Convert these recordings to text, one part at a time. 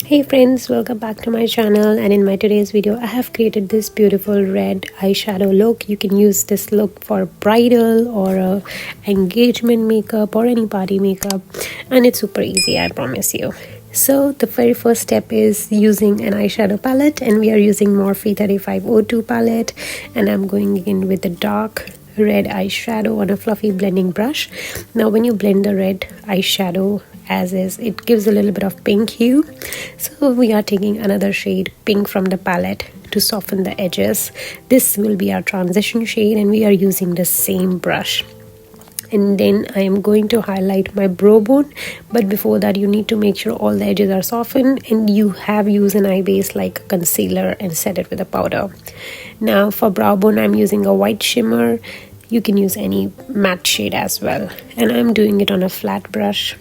Hey friends, welcome back to my channel, and in my today's video I have created this beautiful red eyeshadow look. You can use this look for bridal or engagement makeup or any party makeup, and it's super easy, I promise you. So the very first step is using an eyeshadow palette, and we are using Morphe 3502 palette, and I'm going in with the dark red eyeshadow on a fluffy blending brush. Now when you blend the red eyeshadow as is, it gives a little bit of pink hue, so we are taking another shade pink from the palette to soften the edges. This will be our transition shade, and we are using the same brush. And then I am going to highlight my brow bone, but before that you need to make sure all the edges are softened and you have used an eye base like a concealer and set it with a powder. Now for brow bone I'm using a white shimmer. You can use any matte shade as well, and I'm doing it on a flat brush.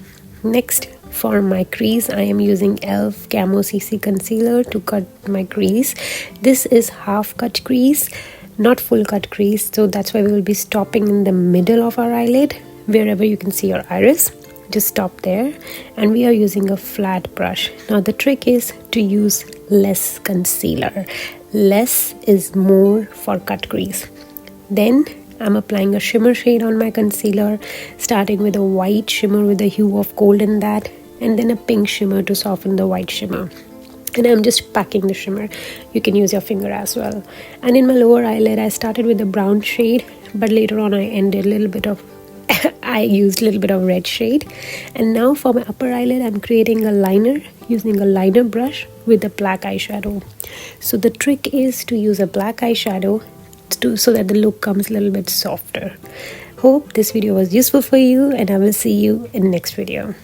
Next, for my crease, I am using e.l.f. Camo CC Concealer to cut my crease. This is half cut crease, not full cut crease, so that's why we will be stopping in the middle of our eyelid, wherever you can see your iris. Just stop there, and we are using a flat brush. Now the trick is to use less concealer. Less is more for cut crease. Then I'm applying a shimmer shade on my concealer, starting with a white shimmer with a hue of gold in that, and then a pink shimmer to soften the white shimmer. And I'm just packing the shimmer. You can use your finger as well. And in my lower eyelid I started with a brown shade, but later on I ended a little bit of I used a little bit of red shade. And now for my upper eyelid I'm creating a liner using a liner brush with a black eyeshadow. So the trick is to use a black eyeshadow so that the look comes a little bit softer. Hope this video was useful for you, and I will see you in the next video.